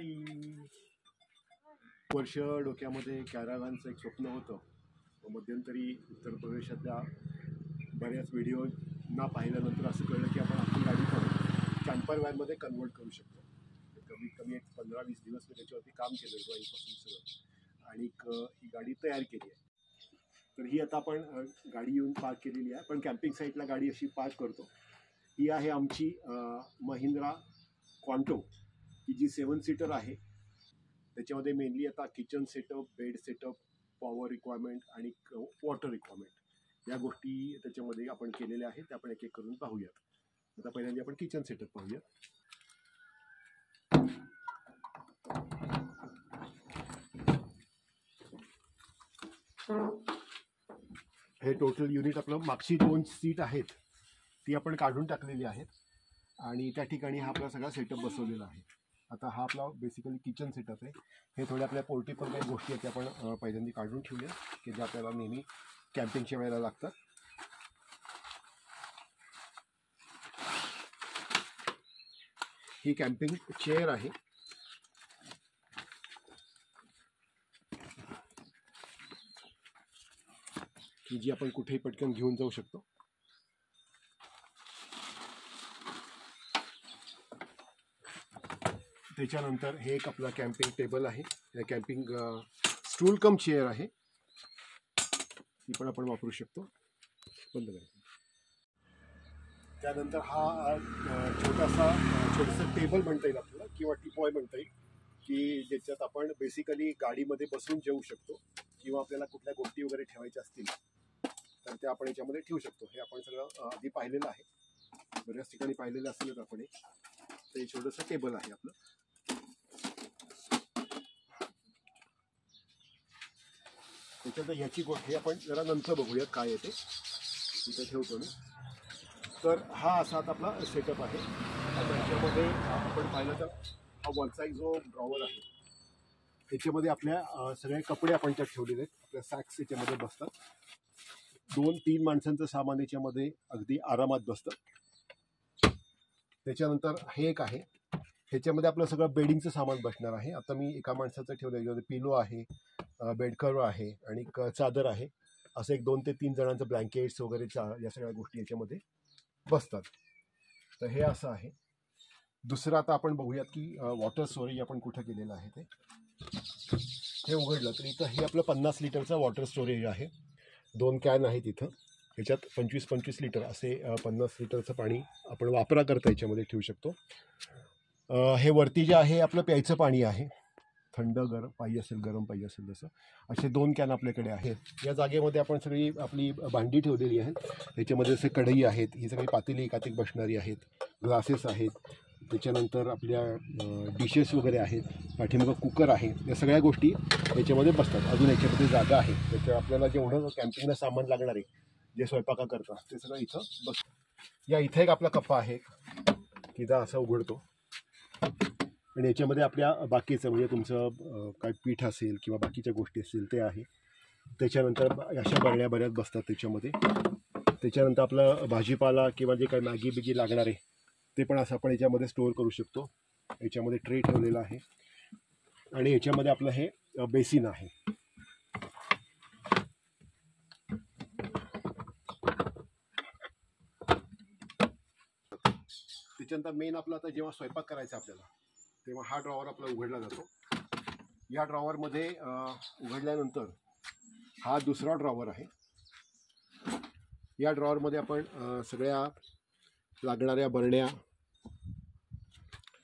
Morning. वर्ष डोक्यामध्ये कॅराव्हॅनचं एक स्वप्न होतं. मध्यंतरी उत्तर प्रदेशातल्या बऱ्याच व्हिडिओना पाहिल्यानंतर असं कळलं की आपण आपली गाडी पण कॅम्पर व्हॅनमध्ये कन्वर्ट करू शकतो. कमीत कमी एक 15-20 दिवस मी त्याच्यावरती काम केलं ड्रॉईंगपासून सगळं, आणि ही गाडी तयार केली आहे. तर ही आता आपण गाडी येऊन पार्क केलेली आहे. पण कॅम्पिंग साईटला गाडी अशी पार्क करतो. ही आहे आमची महिंद्रा क्वांटो, ही जी 7 सीटर आहे. त्याच्यामध्ये मेनली आता kitchen setup, bed setup, power requirement आणि वॉटर रिक्वायरमेंट या गोष्टी त्याच्यामध्ये आपण केलेल्या आहेत. त्या आपण एक एक करून पाहूयात. आता पहिल्यांदा आपण किचन सेटअप पाहूयात. हे टोटल युनिट आपलं मागची 2 सीट आहेत ती आपण काढून टाकलेली आहेत आणि त्या ठिकाणी हा आपला सगळा सेटअप बसवलेला आहे. आता हा आपला बेसिकली किचन सेटअप आहे. हे थोडे आपल्या पोर्टेबल काही गोष्टी आहेत त्या आपण पहिल्यांदा काढून ठेवूया की ज्या आपल्याला नेहमी कॅम्पिंगच्या वेळेला लागतात. ही कॅम्पिंग चेअर आहे. की जी आपण कुठेही पटकन घेऊन जाऊ शकतो. त्याच्यानंतर हे एक आपला कॅम्पिंग टेबल आहे. या कॅम्पिंग स्टूल कम चेअर आहे, ती पण आपण वापरू शकतो. बंद करायचं. त्यानंतर हा छोटंसं टेबल म्हणता येईल आपल्याला, किंवा टीपॉय म्हणता येईल, की ज्याच्यात आपण बेसिकली गाडीमध्ये बसून जेवू शकतो किंवा आपल्याला कुठल्या गोष्टी वगैरे ठेवायच्या असतील तर ते आपण याच्यामध्ये ठेवू शकतो. हे आपण सगळं आधी पाहिलेलं आहे, बऱ्याच ठिकाणी पाहिलेलं असेलच आपण. ते छोटंसं टेबल आहे आपलं. त्याच्यानंतर ह्याची गोष्ट हे आपण जरा नंतर बघूयात काय येते. इथे ठेवतो मी. तर हा असा आता आपला सेटअप आहे. आता याच्यामध्ये आपण पाहिलं तर हा वन साईड जो ड्रॉवर आहे त्याच्यामध्ये आपल्या सगळे कपडे आपण त्यात ठेवलेले आहेत. आपल्या सॅक्स याच्यामध्ये बसतात. 2-3 माणसांचं सामान याच्यामध्ये अगदी आरामात बसतं. त्याच्यानंतर हे एक आहे, ह्याच्यामध्ये आपलं सगळं बेडिंगचं सामान बसणार आहे. आता मी एका माणसाचं ठेवलं, याच्यामध्ये पिलो आहे, बेड कव्हर आहे आणि चादर आहे. असं एक 2 ते 3 जणांचं ब्लँकेट्स वगैरे या सगळ्या गोष्टी याच्यामध्ये बसतात. तर हे असं आहे. दुसरं आता आपण बघूयात की वॉटर स्टोरेज आपण कुठं केलेलं आहे. हे उघडलं तर इथं हे आपलं 50 लिटरचं वॉटर स्टोरेज आहे. 2 कॅन आहेत इथं. याच्यात 25-25 लिटर असे 50 लिटरचं पाणी आपण वापराकरता याच्यामध्ये ठेवू शकतो. हे वरती जे आहे आपलं प्यायचं पाणी आहे. थंड गरम पाहिजे असेल, गरम पाहिजे असेल तसं. असे 2 कॅन आपल्याकडे आहेत. या जागेमध्ये आपण सगळी आपली भांडी ठेवलेली आहेत. याच्यामध्ये असे कढई आहेत, ही सगळी पातेली एकात बसणारी आहेत, ग्लासेस आहेत. त्याच्यानंतर आपल्या डिशेस वगैरे आहेत, पाठीमागं कुकर आहे. या सगळ्या गोष्टी याच्यामध्ये बसतात. अजून याच्यामध्ये जागा आहे. त्याच्या आपल्याला जेवढं कॅम्पिंगला सामान लागणार आहे, जे स्वयंपाका करता ते सगळं इथं बसतं. या इथं एक आपला कप्पा आहे, तिथं असा उघडतो आणि याच्यामध्ये आपल्या बाकीचं म्हणजे तुमचं काय पीठ असेल किंवा बाकीच्या गोष्टी असतील ते आहे. त्याच्यानंतर अशा बरण्या बऱ्याच बसतात त्याच्यामध्ये. त्याच्यानंतर आपलं भाजीपाला किंवा जे काही मॅगी बिगी लागणार आहे ते पण असं आपण याच्यामध्ये स्टोअर करू शकतो. याच्यामध्ये ट्रे ठेवलेला आहे आणि याच्यामध्ये आपलं हे बेसिन आहे. त्याच्यानंतर मेन आपलं आता जेव्हा स्वयंपाक करायचा आपल्याला तेव्हा हा ड्रॉवर आपला उघडला जातो. या ड्रॉवरमध्ये उघडल्यानंतर हा दुसरा ड्रॉवर आहे. या ड्रॉवरमध्ये आपण सगळ्या लागणाऱ्या बरण्या,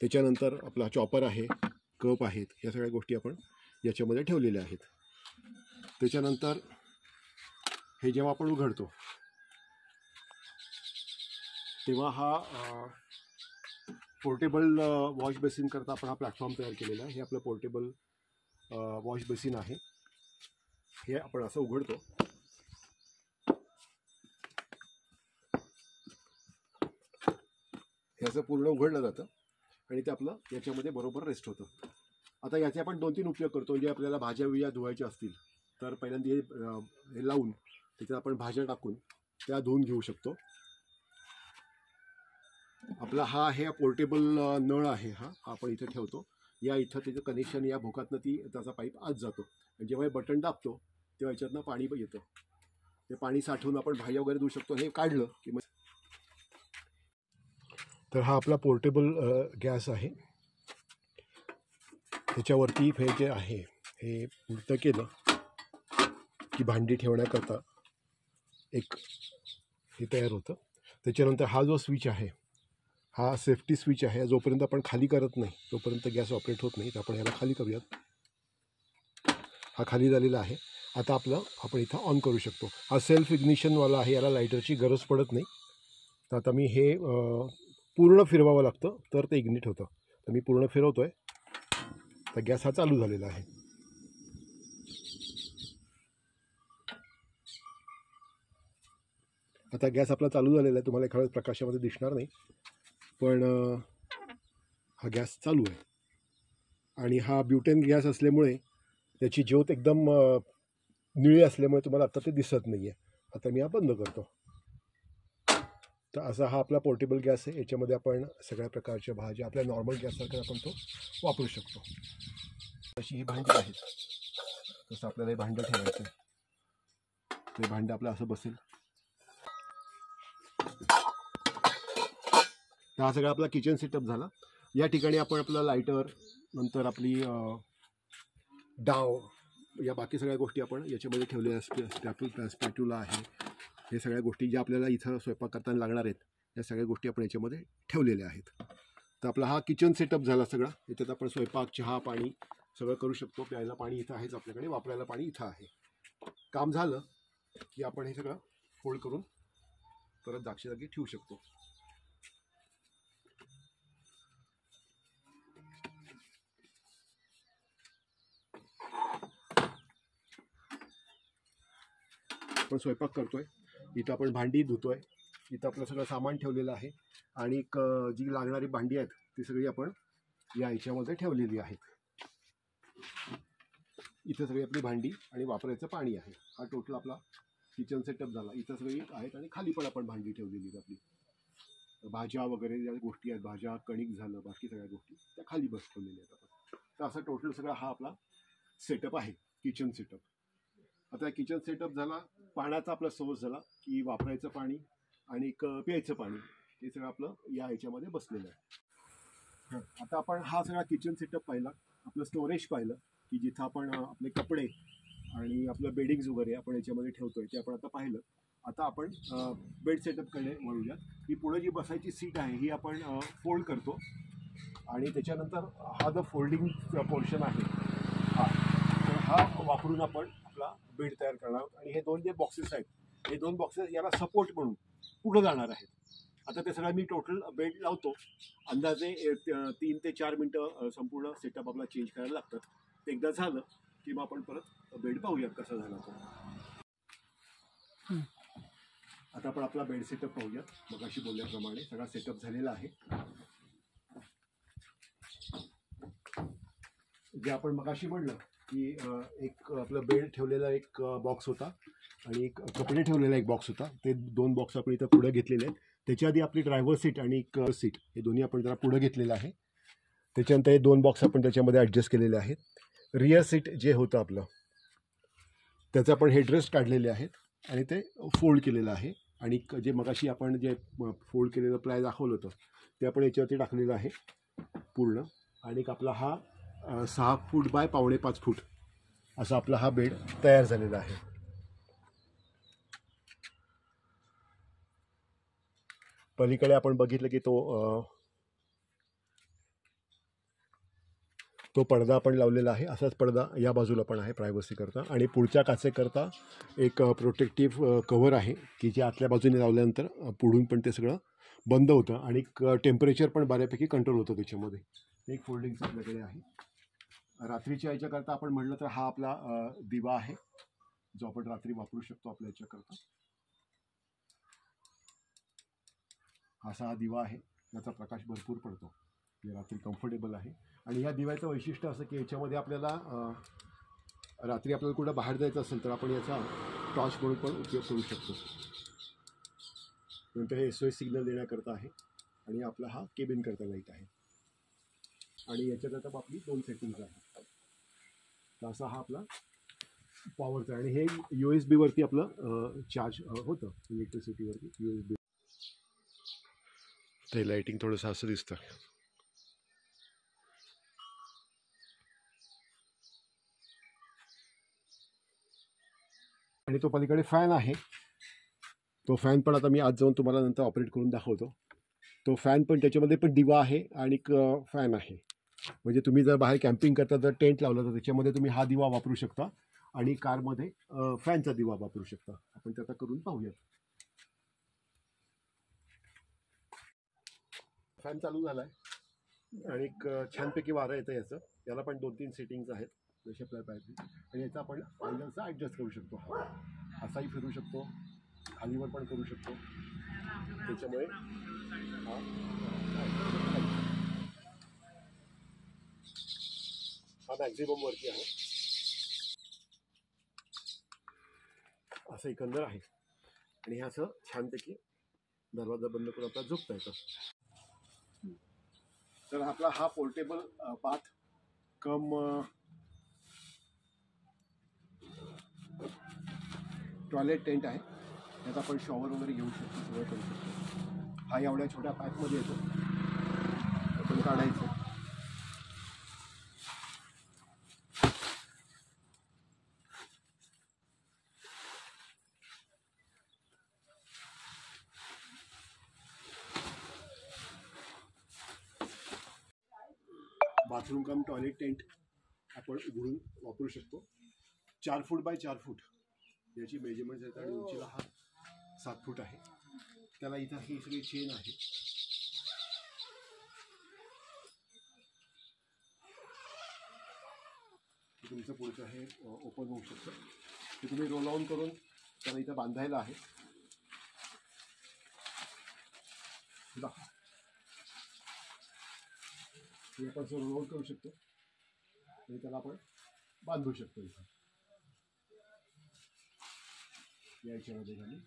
त्याच्यानंतर आपला चॉपर आहे, कप आहेत, या सगळ्या गोष्टी आपण याच्यामध्ये ठेवलेल्या आहेत. त्याच्यानंतर हे जेव्हा आपण उघडतो तेव्हा हा पोर्टेबल वॉश बेसिन करता आपण हा प्लॅटफॉर्म तयार केलेला आहे. हे आपलं पोर्टेबल वॉश बेसिन आहे. हे आपण असं उघडतो. हे असं पूर्ण उघडलं जातं आणि ते आपलं याच्यामध्ये बरोबर रेस्ट होतं. आता याचे आपण 2-3 उपयोग करतो. म्हणजे आपल्याला भाज्या बिज्या धुवायच्या असतील तर पहिल्यांदा हे लावून त्याच्यात आपण भाज्या टाकून त्या धुवून घेऊ शकतो. आपला हा आहे पोर्टेबल नळ आहे. हा आपण इथे ठेवतो. या इथं त्याचं कनेक्शन, या भोकातनं त्याचा पाईप आत जातो आणि जेव्हा हे बटन दाबतो तेव्हा याच्यातनं पाणी येतं. ते पाणी साठवून आपण भाज्या वगैरे देऊ शकतो. हे काढलं की मग. तर हा आपला पोर्टेबल गॅस आहे. त्याच्यावरती हे जे आहे हे उलटं केलं की भांडी ठेवण्याकरता एक हे तयार होतं. त्याच्यानंतर हा जो स्विच आहे हा सेफ्टी स्विच आहे. जोपर्यंत आपण खाली करत नाही तोपर्यंत गॅस ऑपरेट होत नाही. तर आपण याला खाली करूयात. हा खाली झालेला आहे. आता आपण इथं ऑन करू शकतो. हा सेल्फ इग्निशनवाला आहे, याला लायटरची गरज पडत नाही. तर आता मी हे पूर्ण फिरवावं लागतं तर ते इग्निट होतं. तर मी पूर्ण फिरवतो आहे. तर गॅस हा चालू झालेला आहे. आता गॅस आपला चालू झालेला आहे. तुम्हाला एखाद्या प्रकाशामध्ये दिसणार नाही, पण हा गॅस चालू आहे. आणि हा ब्युटेन गॅस असल्यामुळे त्याची ज्योत एकदम निळी असल्यामुळे तुम्हाला आता ते दिसत नाही आहे. आता मी हा बंद करतो. तर असा हा आपला पोर्टेबल गॅस आहे. याच्यामध्ये आपण सगळ्या प्रकारच्या भाज्या आपल्या नॉर्मल गॅससारखा आपण तो वापरू शकतो. अशी ही भांडी आहेत. तसं आपल्याला हे भांडं ठेवायचं आहे. ते भांडं आपलं असं बसेल. तर हा सगळा आपला किचन सेटअप झाला. या ठिकाणी आपण आपला लायटर, नंतर आपली डाव, या बाकी सगळ्या गोष्टी आपण याच्यामध्ये ठेवलेल्या. स्पॅट्युला आहे. हे सगळ्या गोष्टी ज्या आपल्याला इथं स्वयंपाक करताना लागणार आहेत या सगळ्या गोष्टी आपण याच्यामध्ये ठेवलेल्या आहेत. तर आपला हा किचन सेटअप झाला सगळा. याच्यात आपण स्वयंपाक, चहा, पाणी सगळं करू शकतो. प्यायला पाणी इथं आहेच आपल्याकडे, वापरायला पाणी इथं आहे. काम झालं की आपण हे सगळं फोल्ड करून परत जागच्या जागी ठेवू शकतो. आपण स्वयंपाक करतोय, इथं आपण भांडी धुतोय, इथं आपलं सगळं सामान ठेवलेलं आहे. आणि जी लागणारी भांडी आहेत ती सगळी आपण या ह्याच्यामध्ये ठेवलेली आहेत. इथं सगळी आपली भांडी आणि वापरायचं पाणी आहे. हा टोटल आपला किचन सेटअप झाला. इथं सगळी आहेत आणि खाली पण आपण भांडी ठेवलेली आहेत. आपली भाज्या वगैरे ज्या गोष्टी आहेत, भाज्या, कणिक झालं, बाकी सगळ्या गोष्टी त्या खाली बस ठेवलेल्या आहेत आपण. तर असं टोटल सगळा हा आपला सेटअप आहे, किचन सेटअप. आता किचन सेटअप झाला, पाण्याचा आपला सोर्स झाला की वापरायचं पाणी आणि प्यायचं पाणी, हे सगळं आपलं या ह्याच्यामध्ये बसलेलं आहे. आता आपण हा सगळा किचन सेटअप पाहिला. आपलं स्टोरेज पाहिलं की जिथं आपण आपले कपडे आणि आपलं बेडिंग्स वगैरे आपण याच्यामध्ये ठेवतोय ते आपण आता पाहिलं. आता आपण बेड सेटअपकडे वळूया. ही पुढे जी बसायची सीट आहे ही आपण फोल्ड करतो आणि त्याच्यानंतर हा जो फोल्डिंग पोर्शन आहे तर हा वापरून आपण आपला बेड तयार करणार आहोत. आणि हे दोन जे बॉक्सेस आहेत, हे दोन बॉक्सेस याला सपोर्ट म्हणून पुढे जाणार आहेत. आता ते सगळं मी टोटल बेड लावतो. अंदाजे 3 ते 4 मिनटं संपूर्ण सेटअप आपला चेंज करायला लागतात. ते एकदा झालं की मग आपण परत बेड पाहूयात कसा झाला तो. आता आपण आपला बेड सेटअप पाहूयात. मगाशी बोलल्याप्रमाणे सगळा सेटअप झालेला आहे. जे आपण मगाशी म्हणलं की एक आपलं बेड ठेवलेला एक बॉक्स होता आणि एक कपडे ठेवलेला एक बॉक्स होता. ते दोन बॉक्स आपण इथं पुढे घेतलेले आहेत. त्याच्या आधी आपली ड्रायव्हर सीट आणि एक सीट हे दोन्ही आपण जरा पुढे घेतलेलं आहे. त्याच्यानंतर हे दोन बॉक्स आपण त्याच्यामध्ये ॲडजस्ट केलेले आहेत. रिअर सीट जे होतं आपलं त्याचं आपण हेडरेस्ट काढलेले आहेत आणि ते फोल्ड केलेलं आहे. आणि जे मगाशी आपण जे फोल्ड केलेलं प्लाय दाखवलं होतं ते आपण याच्यावरती टाकलेलं आहे पूर्ण. आणि आपला हा 6 फूट बाय 4.5 फूट असा आपला हा बेड तयार झालेला आहे. पलीकडे आपण बघितलं की तो पडदा आपण लावलेला आहे. असाच पडदा या बाजूला पण आहे प्रायव्हसी करता. आणि पुढच्या काचेकरता एक प्रोटेक्टिव्ह कव्हर आहे की जे आतल्या बाजूने लावल्यानंतर पुढून पण ते सगळं बंद होतं आणि टेम्परेचर पण बऱ्यापैकी कंट्रोल होतं त्याच्यामध्ये. एक फोल्डिंग्स आपल्याकडे आहे. रात्रीच्या याच्याकरता आपण म्हटलं तर हा आपला दिवा आहे जो आपण रात्री वापरू शकतो आपल्या याच्याकरता. असा हा दिवा आहे, याचा प्रकाश भरपूर पडतो, रात्री कम्फर्टेबल आहे. आणि या दिव्याचं वैशिष्ट्य असं की याच्यामध्ये आपल्याला रात्री आपल्याला कुठं बाहेर जायचं असेल तर आपण याचा टॉर्च म्हणून पण उपयोग करू शकतो. नंतर हे SOS सिग्नल देण्याकरता आहे आणि आपला हा केबिन करता लाईट आहे. आणि याच्यात आता आपली 2 सेटिंग्ज आहेत. तर असा हा आपला पॉवरचा आणि हे USB वरती आपलं चार्ज होतं इलेक्ट्रिसिटीवरती USB. ते लाइटिंग थोडंसं असं दिसतं. आणि तो पलीकडे फॅन आहे. तो फॅन पण आता मी आज जाऊन तुम्हाला नंतर ऑपरेट करून दाखवतो. तो फॅन पण त्याच्यामध्ये पण दिवा आहे आणि फॅन आहे. म्हणजे तुम्ही जर बाहेर कॅम्पिंग करता जर टेंट लावलं तर त्याच्यामध्ये तुम्ही हा दिवा वापरू शकता आणि कारमध्ये फॅनचा दिवा वापरू शकता. आपण ते आता करून पाहूयात. फॅन चालू झाला आहे आणि छानपैकी वारं येतं याचं. याला पण 2-3 सेटिंग्ज आहेत जसे आपल्याला पाहिजे. आणि याचा आपण अँगलचा ॲडजस्ट करू शकतो. असाही फिरू शकतो, खालीवर पण करू शकतो. त्याच्यामुळे हा मॅक्झिमम वरती आहे असं एकंदर आहे. आणि हे असं छानपैकी दरवाजा बंद करून आपल्याला झोपता येतं. तर आपला हा पोर्टेबल बाथ कम टॉयलेट टेंट आहे. त्यात आपण शॉवर वगैरे घेऊ शकतो, सगळं करू शकतो. हा एवढ्या छोट्या पॅकमध्ये येतो, आपण काढायचं. बाथरूम कम टॉयलेट टेंट आपण उघडून वापरू शकतो. 4 फूट बाय 4 फूट याची मेजरमेंट आहे आणि उंचीला हा 7 फूट आहे. त्याला इथं ही सगळी चेन आहे. तुमचं पुढचं हे ओपन होऊ शकतं. ते तुम्ही रोल ऑन करून त्याला इथं बांधायला आहे. हे आपण रोल करू शकतो आणि त्याला आपण बांधू शकतो. इथं याच्यामध्ये घालून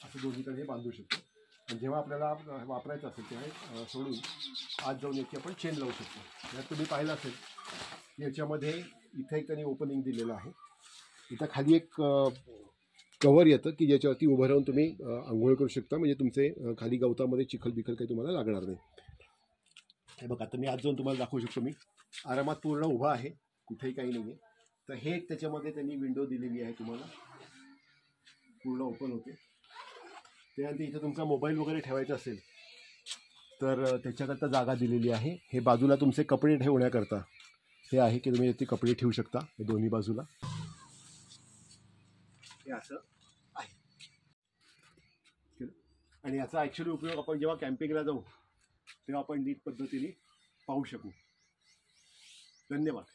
असं दोन्हीकडे बांधू शकतो. आणि जेव्हा आपल्याला वापरायचं असेल तेव्हा सोडून आत जाऊन याची आपण चेन लावू शकतो. यात तुम्ही पाहिलं असेल याच्यामध्ये इथं एक त्यांनी ओपनिंग दिलेलं आहे. इथं खाली एक कवर येतं की ज्याच्यावरती उभं राहून तुम्ही आंघोळ करू शकता. म्हणजे तुमचे खाली गवतामध्ये चिखल बिखल काही तुम्हाला लागणार नाही. हे बघा आता मी आज जाऊन तुम्हाला दाखवू शकतो. मी आरामात पूर्ण उभा आहे, कुठेही काही नाही आहे. तर हे एक त्याच्यामध्ये त्यांनी विंडो दिलेली आहे, तुम्हाला पूर्ण ओपन होते. त्यानंतर इथं तुमचा मोबाईल वगैरे ठेवायचा असेल तर त्याच्याकरता जागा दिलेली आहे. हे बाजूला तुमचे कपडे ठेवण्याकरता हे आहे की तुम्ही ते कपडे ठेवू शकता. हे दोन्ही बाजूला हे असं आहे. आणि याचा ॲक्च्युली उपयोग आपण जेव्हा कॅम्पिंगला जाऊ तेव्हा आपण नीट पद्धतीने पाहू शकू. धन्यवाद.